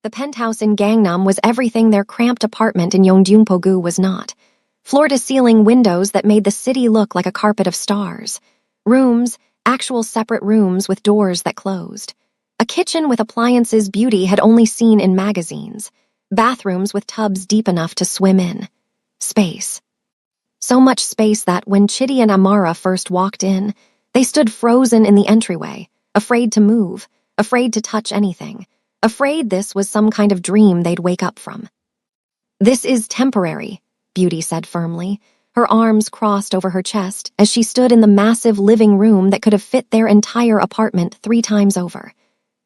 The penthouse in Gangnam was everything their cramped apartment in Yeongdeungpogu was not. Floor-to-ceiling windows that made the city look like a carpet of stars. Rooms, actual separate rooms with doors that closed. A kitchen with appliances Beauty had only seen in magazines. Bathrooms with tubs deep enough to swim in. Space. So much space that when Chitty and Amara first walked in, they stood frozen in the entryway, afraid to move, afraid to touch anything, afraid this was some kind of dream they'd wake up from. "This is temporary," Beauty said firmly, her arms crossed over her chest as she stood in the massive living room that could have fit their entire apartment 3 times over.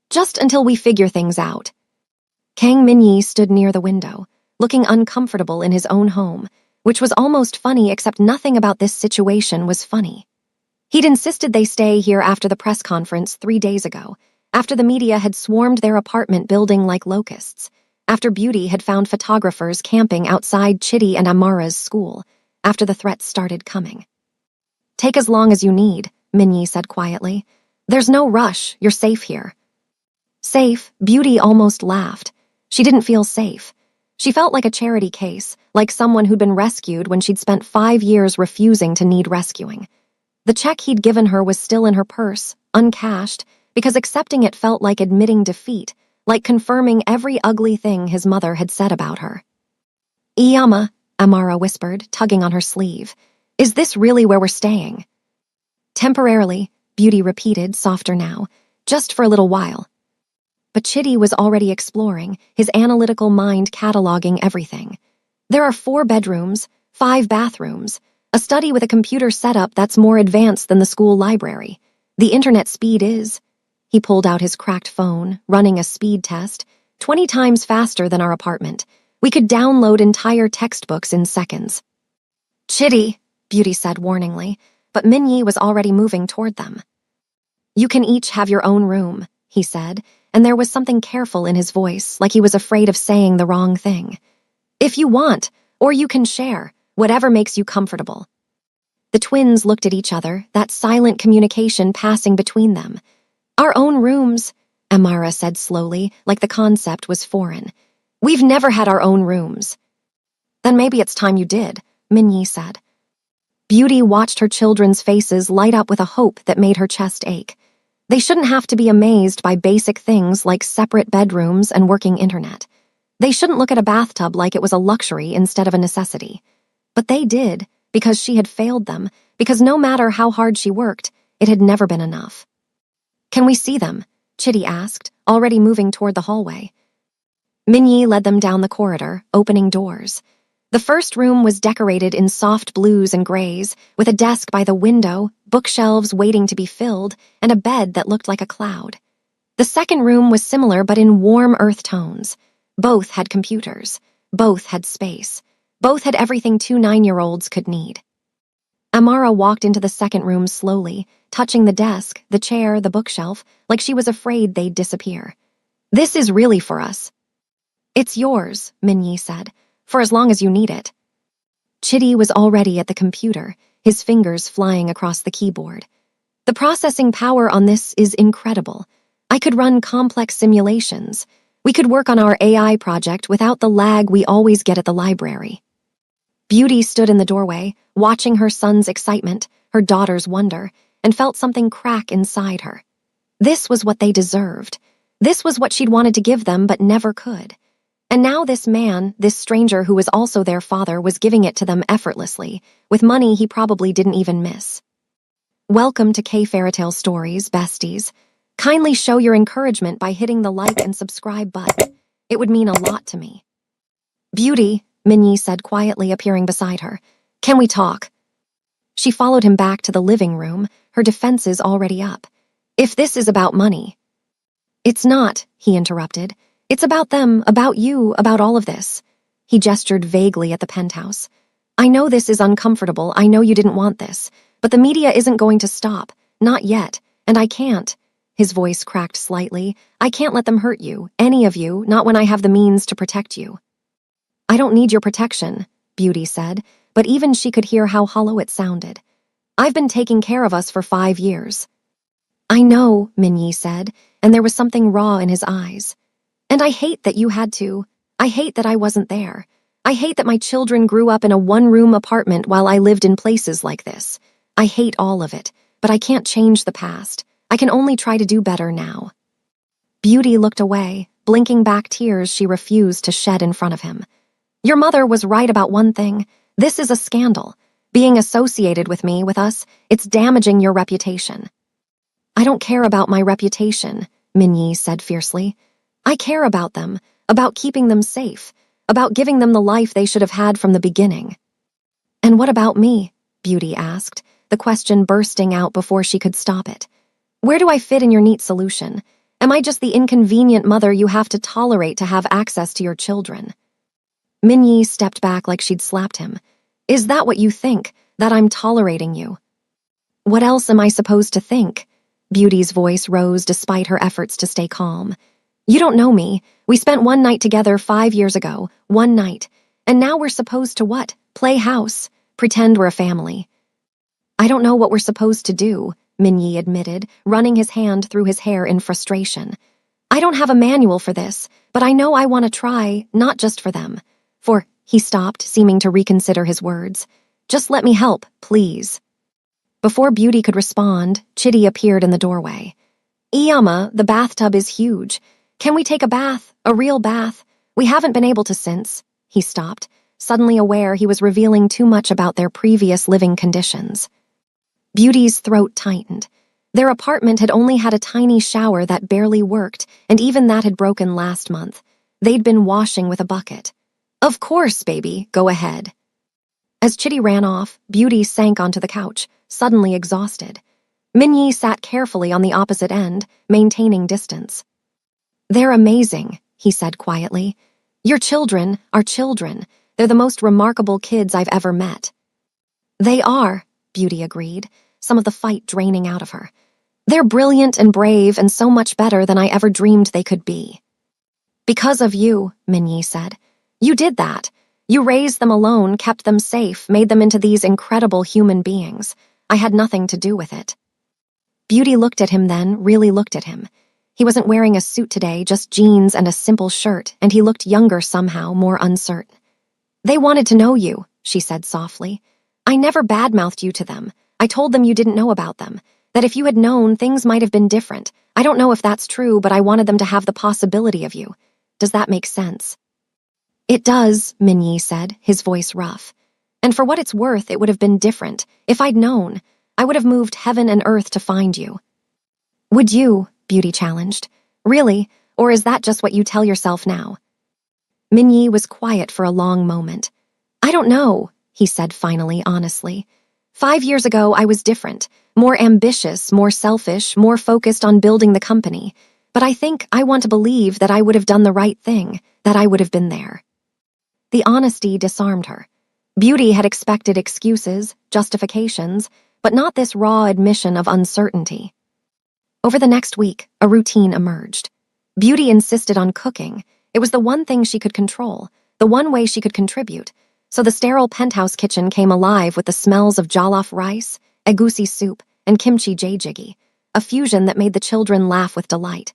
"Just until we figure things out." Kang Minyi stood near the window, looking uncomfortable in his own home, which was almost funny except nothing about this situation was funny. He'd insisted they stay here after the press conference 3 days ago, after the media had swarmed their apartment building like locusts, after Beauty had found photographers camping outside Chitty and Amara's school, after the threats started coming. "Take as long as you need," Minyi said quietly. "There's no rush, you're safe here." Safe, Beauty almost laughed. She didn't feel safe. She felt like a charity case, like someone who'd been rescued when she'd spent 5 years refusing to need rescuing. The check he'd given her was still in her purse, uncashed, because accepting it felt like admitting defeat, like confirming every ugly thing his mother had said about her. "Iyama," Amara whispered, tugging on her sleeve. "Is this really where we're staying?" "Temporarily," Beauty repeated, softer now. "Just for a little while." But Chitty was already exploring, his analytical mind cataloging everything. "There are 4 bedrooms, 5 bathrooms, a study with a computer setup that's more advanced than the school library. The internet speed is..." He pulled out his cracked phone, running a speed test, 20 times faster than our apartment. "We could download entire textbooks in seconds." "Chitty," Beauty said warningly, but Minyi was already moving toward them. "You can each have your own room," he said, and there was something careful in his voice, like he was afraid of saying the wrong thing. "If you want, or you can share, whatever makes you comfortable." The twins looked at each other, that silent communication passing between them. "Our own rooms," Amara said slowly, like the concept was foreign. "We've never had our own rooms." "Then maybe it's time you did," Minyi said. Beauty watched her children's faces light up with a hope that made her chest ache. They shouldn't have to be amazed by basic things like separate bedrooms and working internet. They shouldn't look at a bathtub like it was a luxury instead of a necessity. But they did, because she had failed them, because no matter how hard she worked, it had never been enough. "Can we see them?" Chitty asked, already moving toward the hallway. Minyi led them down the corridor, opening doors. The first room was decorated in soft blues and grays, with a desk by the window, bookshelves waiting to be filled, and a bed that looked like a cloud. The second room was similar but in warm earth tones. Both had computers. Both had space. Both had everything 2 9-year-olds could need. Amara walked into the second room slowly, touching the desk, the chair, the bookshelf, like she was afraid they'd disappear. "This is really for us." "It's yours," Minyi said, "for as long as you need it." Chitty was already at the computer, his fingers flying across the keyboard. "The processing power on this is incredible. I could run complex simulations. We could work on our AI project without the lag we always get at the library." Beauty stood in the doorway, watching her son's excitement, her daughter's wonder, and felt something crack inside her. This was what they deserved. This was what she'd wanted to give them but never could. And now this man, this stranger who was also their father, was giving it to them effortlessly, with money he probably didn't even miss. Welcome to K-Fairytale Stories, besties. Kindly show your encouragement by hitting the like and subscribe button. It would mean a lot to me. "Beauty," Minyi said quietly, appearing beside her. "Can we talk?" She followed him back to the living room, her defenses already up. "If this is about money..." "It's not," he interrupted. "It's about them, about you, about all of this." He gestured vaguely at the penthouse. "I know this is uncomfortable, I know you didn't want this, but the media isn't going to stop, not yet, and I can't." His voice cracked slightly. "I can't let them hurt you, any of you, not when I have the means to protect you." "I don't need your protection," Beauty said, but even she could hear how hollow it sounded. "I've been taking care of us for 5 years." "I know," Minyi said, and there was something raw in his eyes. And I hate that you had to. I hate that I wasn't there. I hate that my children grew up in a one-room apartment while I lived in places like this. I hate all of it, but I can't change the past. I can only try to do better now." Beauty looked away, blinking back tears she refused to shed in front of him. "Your mother was right about one thing. This is a scandal. Being associated with us, it's damaging your reputation." "I don't care about my reputation," Minyi said fiercely. "I care about them, about keeping them safe, about giving them the life they should have had from the beginning." "And what about me?" Beauty asked, the question bursting out before she could stop it. "Where do I fit in your neat solution? Am I just the inconvenient mother you have to tolerate to have access to your children?" Minyi stepped back like she'd slapped him. "Is that what you think, that I'm tolerating you?" "What else am I supposed to think?" Beauty's voice rose despite her efforts to stay calm. "You don't know me. We spent one night together 5 years ago, one night. And now we're supposed to what? Play house, pretend we're a family." "I don't know what we're supposed to do," Minyi admitted, running his hand through his hair in frustration. "I don't have a manual for this, but I know I want to try, not just for them. He stopped, seeming to reconsider his words. "Just let me help, please." Before Beauty could respond, Chitty appeared in the doorway. "Iyama, the bathtub is huge. Can we take a bath, a real bath? We haven't been able to since." He stopped, suddenly aware he was revealing too much about their previous living conditions. Beauty's throat tightened. Their apartment had only had a tiny shower that barely worked, and even that had broken last month. They'd been washing with a bucket. "Of course, baby, go ahead." As Chitty ran off, Beauty sank onto the couch, suddenly exhausted. Minyi sat carefully on the opposite end, maintaining distance. "They're amazing," he said quietly. "Your children are children. They're the most remarkable kids I've ever met." "They are," Beauty agreed, some of the fight draining out of her. "They're brilliant and brave and so much better than I ever dreamed they could be." "Because of you," Minyi said. "You did that. You raised them alone, kept them safe, made them into these incredible human beings. I had nothing to do with it." Beauty looked at him then, really looked at him. He wasn't wearing a suit today, just jeans and a simple shirt, and he looked younger somehow, more uncertain. "They wanted to know you," she said softly. "I never badmouthed you to them. I told them you didn't know about them, that if you had known, things might have been different. I don't know if that's true, but I wanted them to have the possibility of you. Does that make sense?" "It does," Minyi said, his voice rough. "And for what it's worth, it would have been different. If I'd known, I would have moved heaven and earth to find you." "Would you?" Beauty challenged. "Really? Or is that just what you tell yourself now?" Minyi was quiet for a long moment. "I don't know," he said finally, honestly. 5 years ago, I was different, more ambitious, more selfish, more focused on building the company. But I think I want to believe that I would have done the right thing, that I would have been there." The honesty disarmed her. Beauty had expected excuses, justifications, but not this raw admission of uncertainty. Over the next week, a routine emerged. Beauty insisted on cooking. It was the one thing she could control, the one way she could contribute. So the sterile penthouse kitchen came alive with the smells of jollof rice, egusi soup, and kimchi jjigae, a fusion that made the children laugh with delight.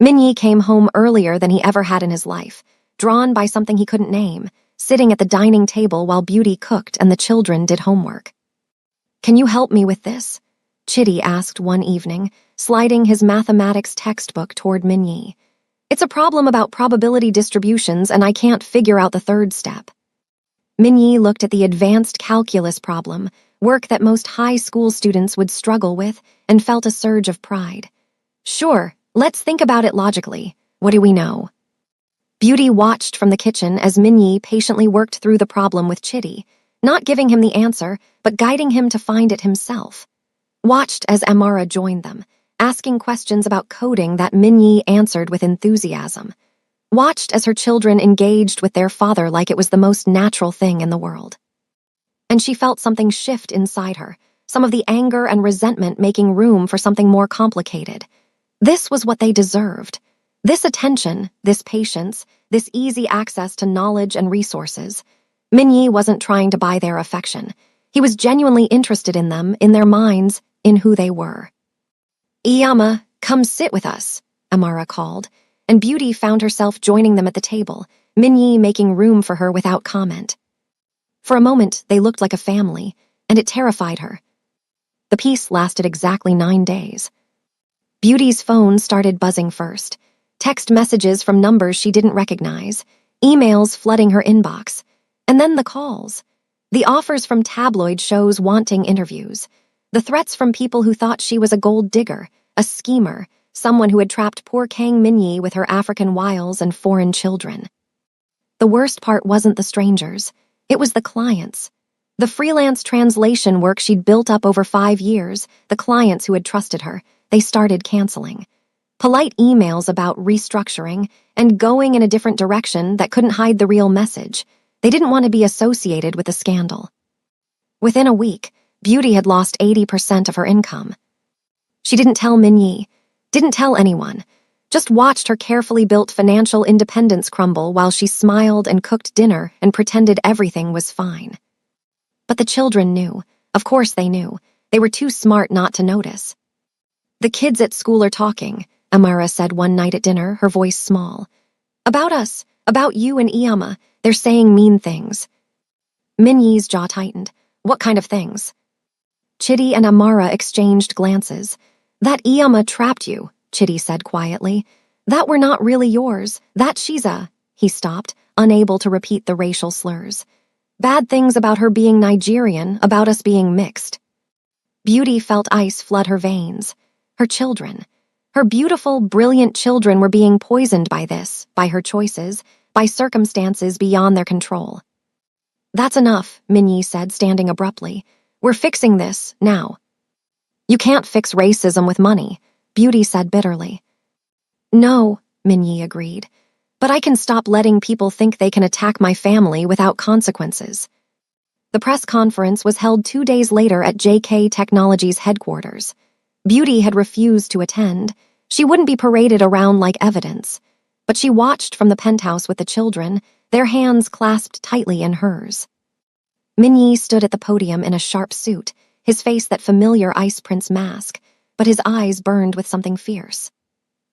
Minyi came home earlier than he ever had in his life, drawn by something he couldn't name, sitting at the dining table while Beauty cooked and the children did homework. "Can you help me with this?" Chitty asked one evening, sliding his mathematics textbook toward Minyi. "It's a problem about probability distributions and I can't figure out the third step." Minyi looked at the advanced calculus problem, work that most high school students would struggle with, and felt a surge of pride. "Sure, let's think about it logically. What do we know?" Beauty watched from the kitchen as Minyi patiently worked through the problem with Chitty, not giving him the answer, but guiding him to find it himself. Watched as Amara joined them, asking questions about coding that Minyi answered with enthusiasm. Watched as her children engaged with their father like it was the most natural thing in the world. And she felt something shift inside her, some of the anger and resentment making room for something more complicated. This was what they deserved. This attention, this patience, this easy access to knowledge and resources. Minyi wasn't trying to buy their affection. He was genuinely interested in them, in their minds, in who they were. "Iyama, come sit with us," Amara called, and Beauty found herself joining them at the table, Minyi making room for her without comment. For a moment, they looked like a family, and it terrified her. The peace lasted exactly 9 days. Beauty's phone started buzzing first. Text messages from numbers she didn't recognize, emails flooding her inbox, and then the calls. The offers from tabloid shows wanting interviews. The threats from people who thought she was a gold digger, a schemer, someone who had trapped poor Kang Minyi with her African wiles and foreign children. The worst part wasn't the strangers. It was the clients. The freelance translation work she'd built up over 5 years, the clients who had trusted her, they started canceling. Polite emails about restructuring and going in a different direction that couldn't hide the real message. They didn't want to be associated with the scandal. Within a week, Beauty had lost 80% of her income. She didn't tell Minyi, didn't tell anyone, just watched her carefully built financial independence crumble while she smiled and cooked dinner and pretended everything was fine. But the children knew. Of course they knew. They were too smart not to notice. "The kids at school are talking," Amara said one night at dinner, her voice small. "About us, about you and Iyama. They're saying mean things." Minyi's jaw tightened. "What kind of things?" Chidi and Amara exchanged glances. "That Iyama trapped you," Chidi said quietly. "That we're not really yours. That she's a—" He stopped, unable to repeat the racial slurs. "Bad things about her being Nigerian, about us being mixed." Beauty felt ice flood her veins. Her children. Her beautiful, brilliant children were being poisoned by this, by her choices, by circumstances beyond their control. "That's enough," Minyi said, standing abruptly. "We're fixing this, now." "You can't fix racism with money," Beauty said bitterly. "No," Minyi agreed. "But I can stop letting people think they can attack my family without consequences." The press conference was held 2 days later at JK Technologies headquarters. Beauty had refused to attend. She wouldn't be paraded around like evidence. But she watched from the penthouse with the children, their hands clasped tightly in hers. Minyi stood at the podium in a sharp suit, his face that familiar Ice Prince mask, but his eyes burned with something fierce.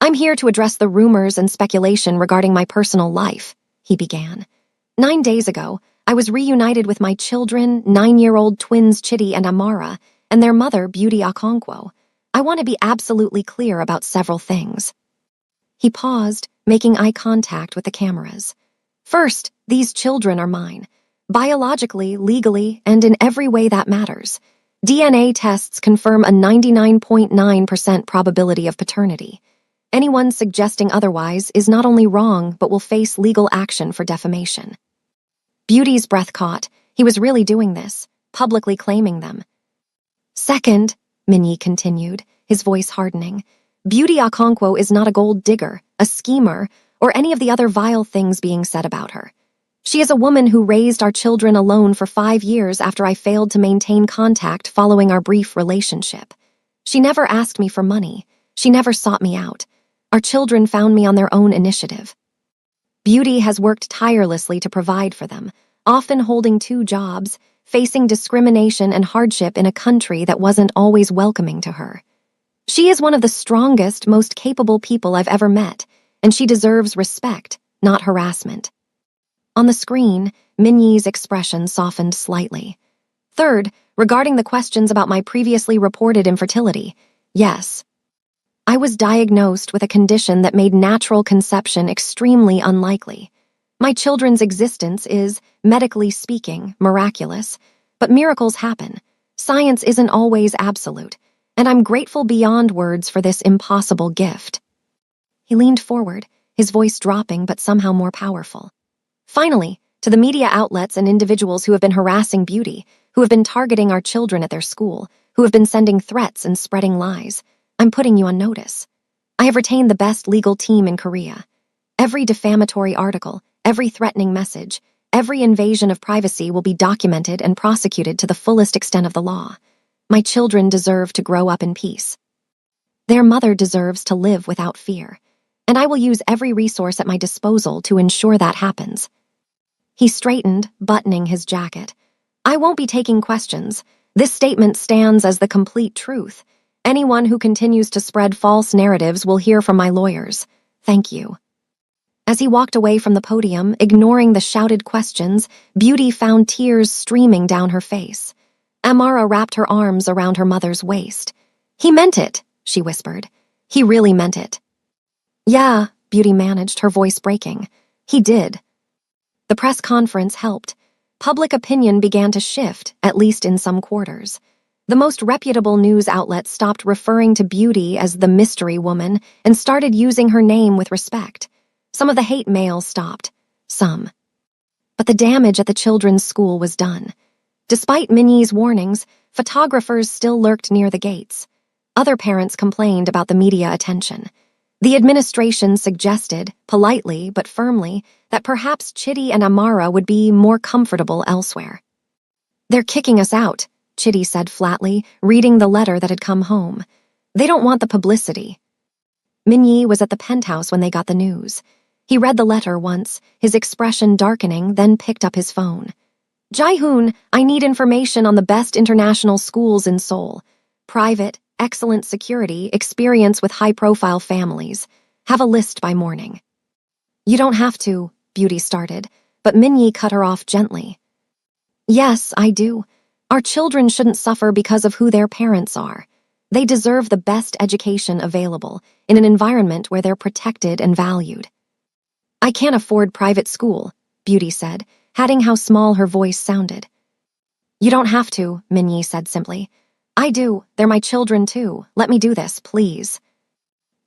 "I'm here to address the rumors and speculation regarding my personal life," he began. 9 days ago, I was reunited with my children, 9-year-old twins Chidi and Amara, and their mother, Beauty Okonkwo. I want to be absolutely clear about several things. He paused, making eye contact with the cameras. "First, these children are mine. Biologically, legally, and in every way that matters. DNA tests confirm a 99.9% probability of paternity. Anyone suggesting otherwise is not only wrong, but will face legal action for defamation." Beauty's breath caught. He was really doing this, publicly claiming them. "Second," Minyi continued, his voice hardening, "Beauty Okonkwo is not a gold digger, a schemer, or any of the other vile things being said about her. She is a woman who raised our children alone for 5 years after I failed to maintain contact following our brief relationship. She never asked me for money. She never sought me out. Our children found me on their own initiative. Beauty has worked tirelessly to provide for them, often holding 2 jobs, facing discrimination and hardship in a country that wasn't always welcoming to her. She is one of the strongest, most capable people I've ever met, and she deserves respect, not harassment." On the screen, Minyi's expression softened slightly. "Third, regarding the questions about my previously reported infertility, yes. I was diagnosed with a condition that made natural conception extremely unlikely. My children's existence is, medically speaking, miraculous, but miracles happen. Science isn't always absolute, and I'm grateful beyond words for this impossible gift." He leaned forward, his voice dropping but somehow more powerful. "Finally, to the media outlets and individuals who have been harassing Beauty, who have been targeting our children at their school, who have been sending threats and spreading lies, I'm putting you on notice. I have retained the best legal team in Korea. Every defamatory article, every threatening message, every invasion of privacy will be documented and prosecuted to the fullest extent of the law. My children deserve to grow up in peace. Their mother deserves to live without fear, and I will use every resource at my disposal to ensure that happens." He straightened, buttoning his jacket. "I won't be taking questions. This statement stands as the complete truth. Anyone who continues to spread false narratives will hear from my lawyers. Thank you." As he walked away from the podium, ignoring the shouted questions, Beauty found tears streaming down her face. Amara wrapped her arms around her mother's waist. "He meant it," she whispered. "He really meant it." "Yeah," Beauty managed, her voice breaking. "He did." The press conference helped. Public opinion began to shift, at least in some quarters. The most reputable news outlets stopped referring to Beauty as the mystery woman and started using her name with respect. Some of the hate mail stopped. Some. But the damage at the children's school was done. Despite Minnie's warnings, photographers still lurked near the gates. Other parents complained about the media attention. The administration suggested, politely but firmly, that perhaps Chitty and Amara would be more comfortable elsewhere. "They're kicking us out," Chitty said flatly, reading the letter that had come home. "They don't want the publicity." Minnie was at the penthouse when they got the news. He read the letter once, his expression darkening, then picked up his phone. "Jae-hoon, I need information on the best international schools in Seoul. Private, excellent security, experience with high-profile families. Have a list by morning." "You don't have to," Beauty started, but Minnie cut her off gently. "Yes, I do. Our children shouldn't suffer because of who their parents are. They deserve the best education available in an environment where they're protected and valued." "I can't afford private school," Beauty said, adding how small her voice sounded. "You don't have to," Minnie said simply. "I do. They're my children too. Let me do this, please."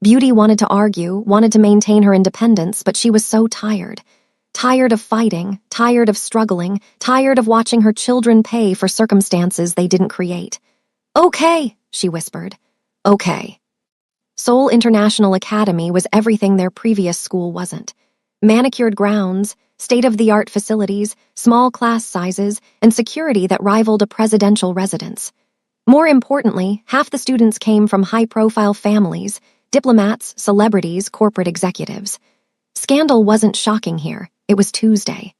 Beauty wanted to argue, wanted to maintain her independence, but she was so tired. Tired of fighting, tired of struggling, tired of watching her children pay for circumstances they didn't create. "Okay," she whispered. "Okay." Seoul International Academy was everything their previous school wasn't. Manicured grounds, state-of-the-art facilities, small class sizes, and security that rivaled a presidential residence. More importantly, half the students came from high-profile families, diplomats, celebrities, corporate executives. Scandal wasn't shocking here. It was Tuesday.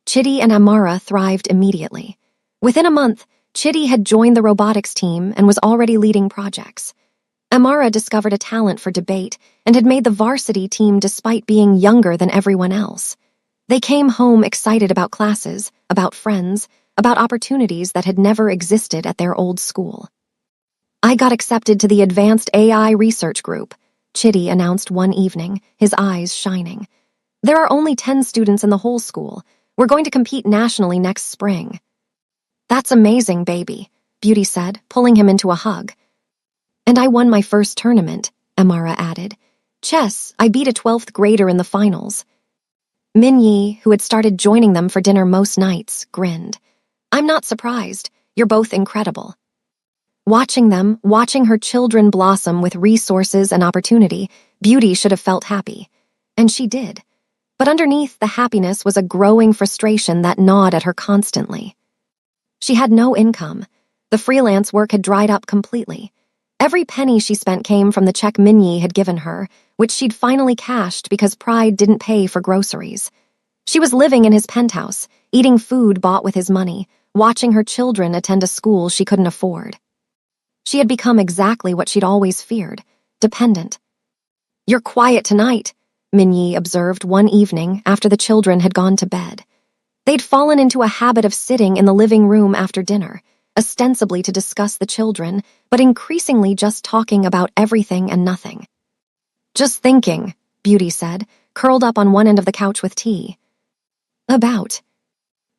Chitty and Amara thrived immediately. Within a month, Chitty had joined the robotics team and was already leading projects. Amara discovered a talent for debate and had made the varsity team despite being younger than everyone else. They came home excited about classes, about friends, about opportunities that had never existed at their old school. "I got accepted to the Advanced AI Research Group," Chitty announced one evening, his eyes shining. "There are only 10 students in the whole school. We're going to compete nationally next spring." "That's amazing, baby," Beauty said, pulling him into a hug. "And I won my first tournament," Amara added. "Chess, I beat a 12th grader in the finals." Minnie, who had started joining them for dinner most nights, grinned. "I'm not surprised. You're both incredible." Watching her children blossom with resources and opportunity, Beauty should have felt happy. And she did. But underneath the happiness was a growing frustration that gnawed at her constantly. She had no income. The freelance work had dried up completely. Every penny she spent came from the check Minnie had given her, which she'd finally cashed because pride didn't pay for groceries. She was living in his penthouse, eating food bought with his money, watching her children attend a school she couldn't afford. She had become exactly what she'd always feared, dependent. "You're quiet tonight," Minnie observed one evening after the children had gone to bed. They'd fallen into a habit of sitting in the living room after dinner, ostensibly to discuss the children, but increasingly just talking about everything and nothing. "Just thinking," Beauty said, curled up on one end of the couch with tea. "About?"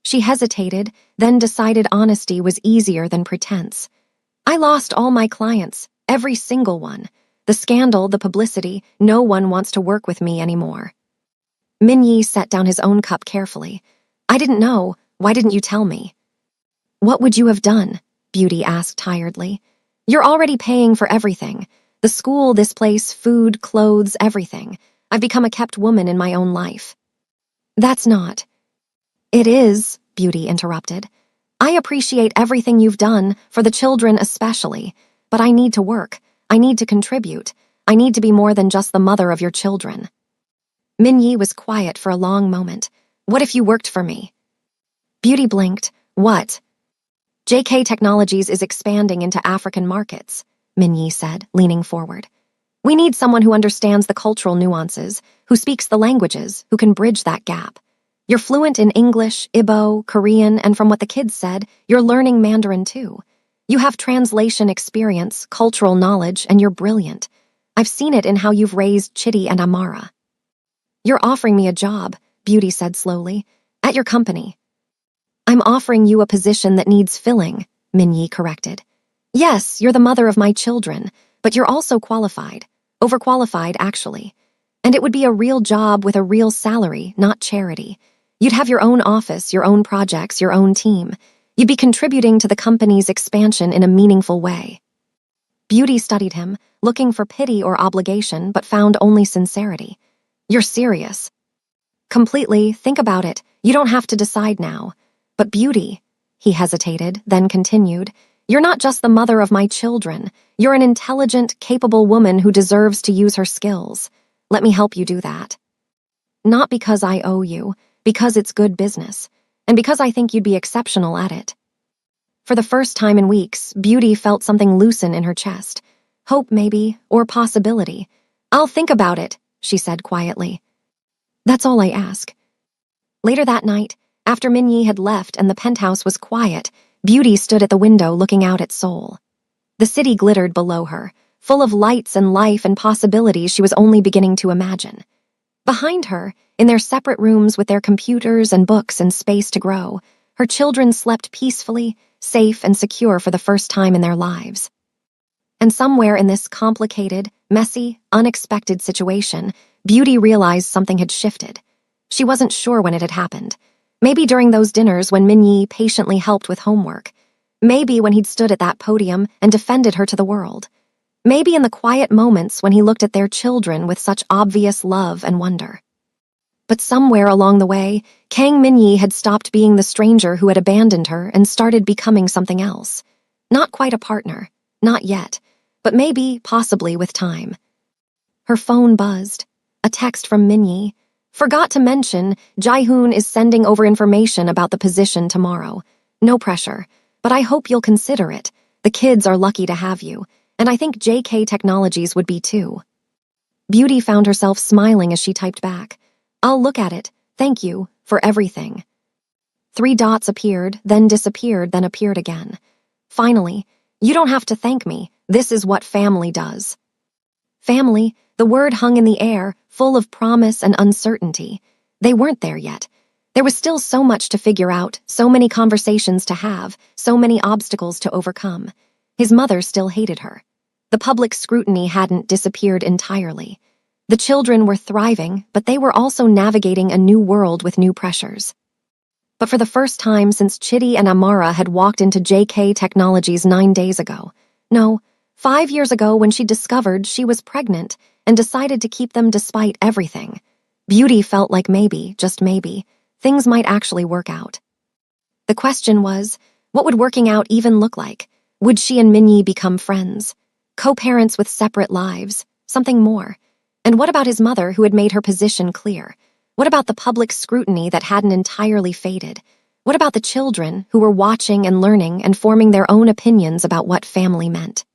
She hesitated, then decided honesty was easier than pretense. "I lost all my clients, every single one. The scandal, the publicity, no one wants to work with me anymore." Minnie set down his own cup carefully. "I didn't know. Why didn't you tell me?" "What would you have done?" Beauty asked tiredly. "You're already paying for everything. The school, this place, food, clothes, everything. I've become a kept woman in my own life." "That's not." "It is," Beauty interrupted. "I appreciate everything you've done, for the children especially, but I need to work. I need to contribute. I need to be more than just the mother of your children." Minnie was quiet for a long moment. "What if you worked for me?" Beauty blinked. "What?" "JK Technologies is expanding into African markets," Minnie said, leaning forward. We need someone who understands the cultural nuances, who speaks the languages, who can bridge that gap. You're fluent in English, Igbo, Korean, and from what the kids said, you're learning Mandarin too. You have translation experience, cultural knowledge, and you're brilliant. I've seen it in how you've raised Chitty and Amara. You're offering me a job, Beauty said slowly, at your company. I'm offering you a position that needs filling, Minyi corrected. Yes, you're the mother of my children, but you're also qualified. Overqualified, actually. And it would be a real job with a real salary, not charity. You'd have your own office, your own projects, your own team. You'd be contributing to the company's expansion in a meaningful way. Beauty studied him, looking for pity or obligation, but found only sincerity. You're serious. Completely, think about it. You don't have to decide now. But Beauty, he hesitated, then continued, you're not just the mother of my children. You're an intelligent, capable woman who deserves to use her skills. Let me help you do that. Not because I owe you, because it's good business, and because I think you'd be exceptional at it. For the first time in weeks, Beauty felt something loosen in her chest. Hope, maybe, or possibility. I'll think about it, she said quietly. That's all I ask. Later that night, after Minyi had left and the penthouse was quiet, Beauty stood at the window looking out at Seoul. The city glittered below her, full of lights and life and possibilities she was only beginning to imagine. Behind her, in their separate rooms with their computers and books and space to grow, her children slept peacefully, safe and secure for the first time in their lives. And somewhere in this complicated, messy, unexpected situation, Beauty realized something had shifted. She wasn't sure when it had happened. Maybe during those dinners when Minyi patiently helped with homework. Maybe when he'd stood at that podium and defended her to the world. Maybe in the quiet moments when he looked at their children with such obvious love and wonder. But somewhere along the way, Kang Minyi had stopped being the stranger who had abandoned her and started becoming something else. Not quite a partner, not yet, but maybe, possibly with time. Her phone buzzed. A text from Minyi. Forgot to mention, Jaehoon is sending over information about the position tomorrow. No pressure, but I hope you'll consider it. The kids are lucky to have you, and I think JK Technologies would be too. Beauty found herself smiling as she typed back. I'll look at it. Thank you for everything. 3 dots appeared, then disappeared, then appeared again. Finally, you don't have to thank me. This is what family does. Family, the word hung in the air, full of promise and uncertainty. They weren't there yet. There was still so much to figure out, so many conversations to have, so many obstacles to overcome. His mother still hated her. The public scrutiny hadn't disappeared entirely. The children were thriving, but they were also navigating a new world with new pressures. But for the first time since Chitty and Amara had walked into JK Technologies 9 days ago, no, 5 years ago when she discovered she was pregnant and decided to keep them despite everything, Beauty felt like maybe, just maybe, things might actually work out. The question was, what would working out even look like? Would she and Minyi become friends? Co-parents with separate lives? Something more? And what about his mother who had made her position clear? What about the public scrutiny that hadn't entirely faded? What about the children who were watching and learning and forming their own opinions about what family meant?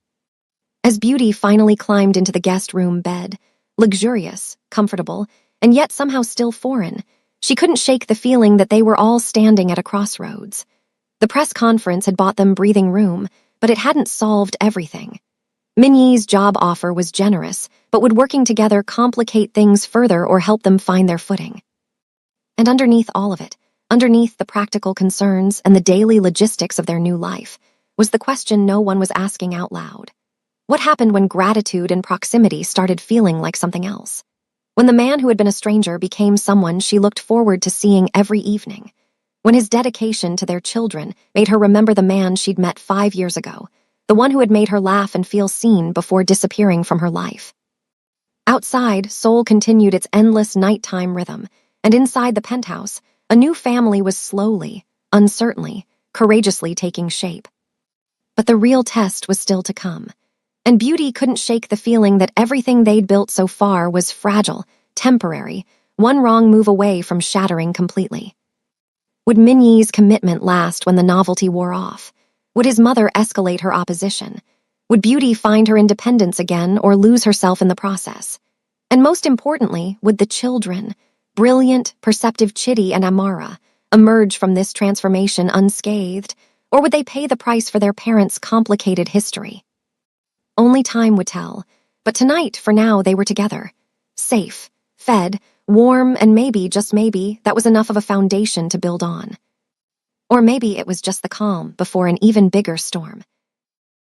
As Beauty finally climbed into the guest room bed, luxurious, comfortable, and yet somehow still foreign, she couldn't shake the feeling that they were all standing at a crossroads. The press conference had bought them breathing room, but it hadn't solved everything. Minyi's job offer was generous, but would working together complicate things further or help them find their footing? And underneath all of it, underneath the practical concerns and the daily logistics of their new life, was the question no one was asking out loud. What happened when gratitude and proximity started feeling like something else? When the man who had been a stranger became someone she looked forward to seeing every evening? When his dedication to their children made her remember the man she'd met 5 years ago, the one who had made her laugh and feel seen before disappearing from her life? Outside, Seoul continued its endless nighttime rhythm, and inside the penthouse, a new family was slowly, uncertainly, courageously taking shape. But the real test was still to come. And Beauty couldn't shake the feeling that everything they'd built so far was fragile, temporary, one wrong move away from shattering completely. Would Minyi's commitment last when the novelty wore off? Would his mother escalate her opposition? Would Beauty find her independence again or lose herself in the process? And most importantly, would the children, brilliant, perceptive Chitty and Amara, emerge from this transformation unscathed, or would they pay the price for their parents' complicated history? Only time would tell, but tonight, for now, they were together. Safe, fed, warm, and maybe, just maybe, that was enough of a foundation to build on. Or maybe it was just the calm before an even bigger storm.